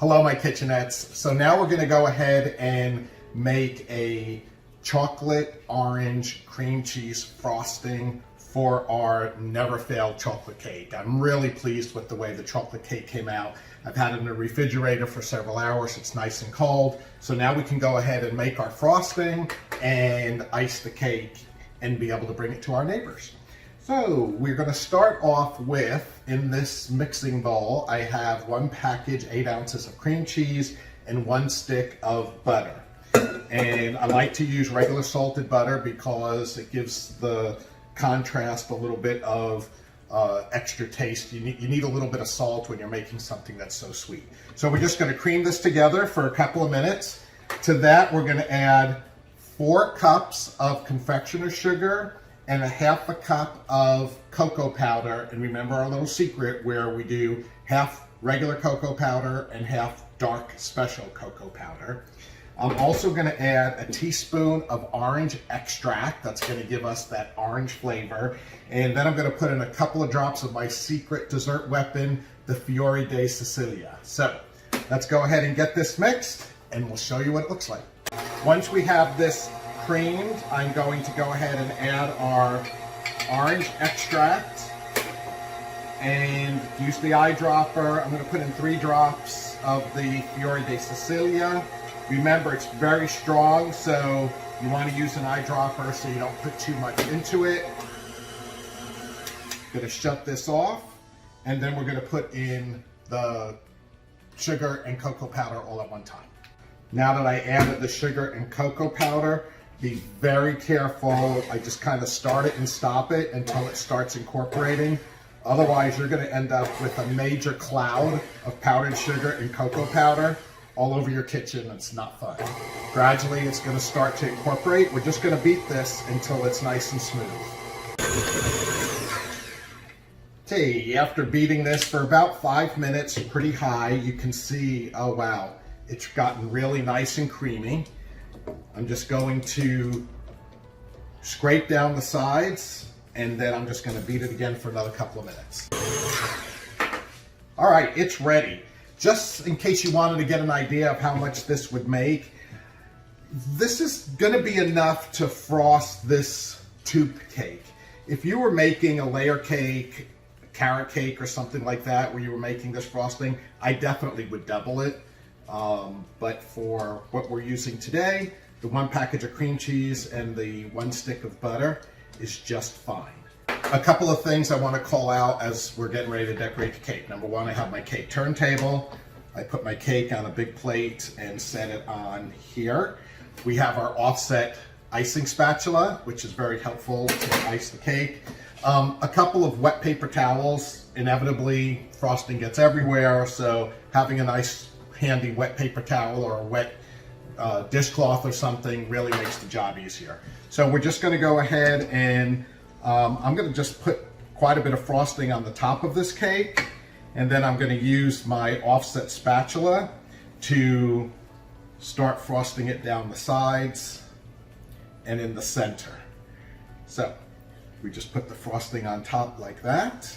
Hello, my kitchenettes. So now we're gonna go ahead and make a chocolate orange cream cheese frosting for our never failed chocolate cake. I'm really pleased with the way the chocolate cake came out. I've had it in the refrigerator for several hours. It's nice and cold. So now we can go ahead and make our frosting and ice the cake and be able to bring it to our neighbors. So we're going to start off with, in this mixing bowl, I have 1 package, 8 ounces of cream cheese and 1 stick of butter. And I like to use regular salted butter because it gives the contrast a little bit of extra taste. You need a little bit of salt when you're making something that's so sweet. So we're just going to cream this together for a couple of minutes. To that, we're going to add 4 cups of confectioner's sugar and a 1/2 cup of cocoa powder. And remember our little secret where we do 1/2 regular cocoa powder and 1/2 dark special cocoa powder. I'm also going to add a teaspoon of orange extract. That's going to give us that orange flavor. And then I'm going to put in a couple of drops of my secret dessert weapon, the Fiore di Sicilia. So let's go ahead and get this mixed and we'll show you what it looks like. Once we have this creamed, I'm going to go ahead and add our orange extract and use the eyedropper. I'm going to put in 3 drops of the Fiore di Sicilia. Remember, it's very strong, so you want to use an eyedropper so you don't put too much into it. Going to shut this off, and then we're going to put in the sugar and cocoa powder all at one time. Now that I added the sugar and cocoa powder, be very careful. I just kind of start it and stop it until it starts incorporating. Otherwise, you're going to end up with a major cloud of powdered sugar and cocoa powder all over your kitchen. It's not fun. Gradually, it's going to start to incorporate. We're just going to beat this until it's nice and smooth. Okay, after beating this for about 5 minutes, pretty high, you can see, oh wow, it's gotten really nice and creamy. I'm just going to scrape down the sides and then I'm just going to beat it again for another couple of minutes. All right, it's ready. Just in case you wanted to get an idea of how much this would make, this is going to be enough to frost this tube cake. If you were making a layer cake, carrot cake or something like that where you were making this frosting, I definitely would double it. But for what we're using today, the 1 package of cream cheese and the 1 stick of butter is just fine. A couple of things I want to call out as we're getting ready to decorate the cake. Number 1, I have my cake turntable. I put my cake on a big plate and set it on here. We have our offset icing spatula, which is very helpful to ice the cake. A couple of wet paper towels. Inevitably, frosting gets everywhere, so having a nice handy wet paper towel or a wet dishcloth or something really makes the job easier. So we're just going to go ahead and I'm going to just put quite a bit of frosting on the top of this cake, and then I'm going to use my offset spatula to start frosting it down the sides and in the center. So we just put the frosting on top like that.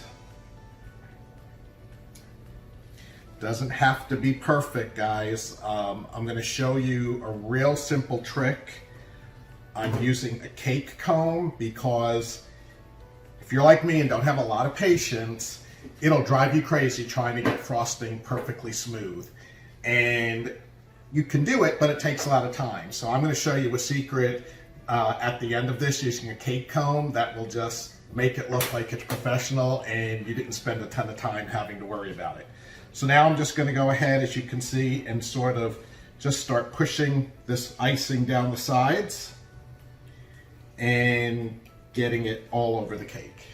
Doesn't have to be perfect, guys. I'm going to show you a real simple trick. I'm using a cake comb because if you're like me and don't have a lot of patience, it'll drive you crazy trying to get frosting perfectly smooth. And you can do it, but it takes a lot of time. So I'm going to show you a secret at the end of this using a cake comb that will just make it look like it's professional and you didn't spend a ton of time having to worry about it. So now I'm just going to go ahead, as you can see, and sort of just start pushing this icing down the sides and getting it all over the cake.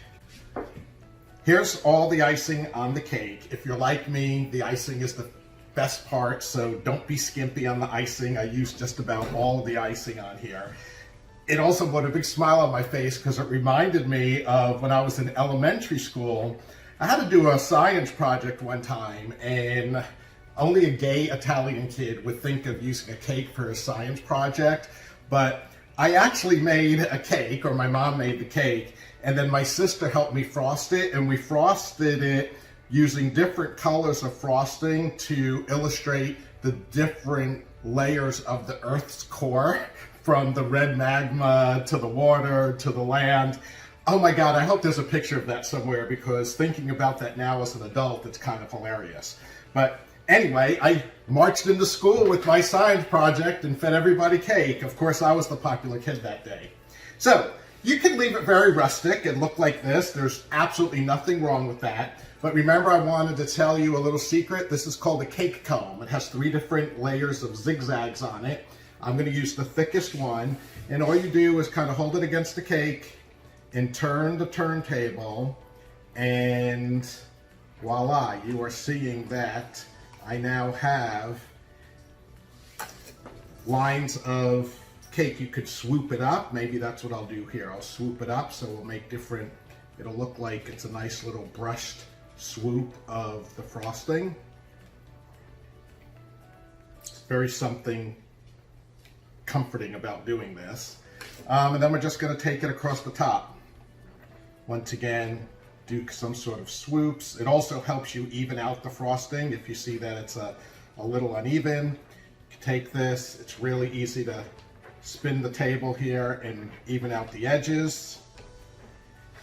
Here's all the icing on the cake. If you're like me, the icing is the best part, so don't be skimpy on the icing. I used just about all of the icing on here. It also put a big smile on my face because it reminded me of when I was in elementary school. I had to do a science project one time, and only a gay Italian kid would think of using a cake for a science project, but I actually made a cake, or my mom made the cake, and then my sister helped me frost it, and we frosted it using different colors of frosting to illustrate the different layers of the Earth's core, from the red magma to the water to the land. Oh my God, I hope there's a picture of that somewhere, because thinking about that now as an adult, it's kind of hilarious. But anyway, I marched into school with my science project and fed everybody cake. Of course, I was the popular kid that day. So you can leave it very rustic and look like this. There's absolutely nothing wrong with that. But remember, I wanted to tell you a little secret. This is called a cake comb. It has 3 different layers of zigzags on it. I'm going to use the thickest one. And all you do is kind of hold it against the cake and turn the turntable. And voila, you are seeing that I now have lines of cake. You could swoop it up. Maybe that's what I'll do here. I'll swoop it up so we'll make different, it'll look like it's a nice little brushed swoop of the frosting. It's very something comforting about doing this. And then we're just going to take it across the top. Once again, do some sort of swoops. It also helps you even out the frosting. If you see that it's a little uneven, you take this. It's really easy to spin the table here and even out the edges.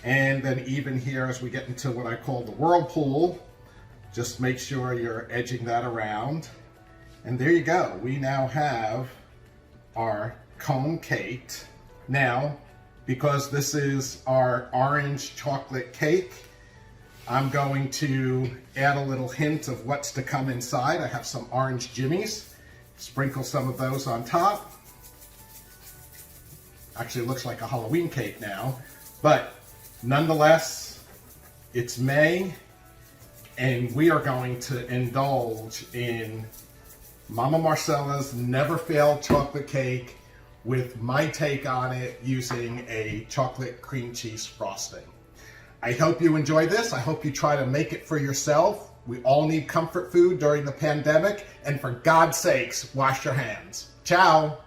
And then even here, as we get into what I call the whirlpool, just make sure you're edging that around. And there you go. We now have our cone cake. Now, because this is our orange chocolate cake, I'm going to add a little hint of what's to come inside. I have some orange jimmies. Sprinkle some of those on top. Actually, it looks like a Halloween cake now, but nonetheless, it's May, and we are going to indulge in Mama Marcella's Never Fail chocolate cake with my take on it using a chocolate cream cheese frosting. I hope you enjoy this. I hope you try to make it for yourself. We all need comfort food during the pandemic, and for God's sakes, wash your hands. Ciao.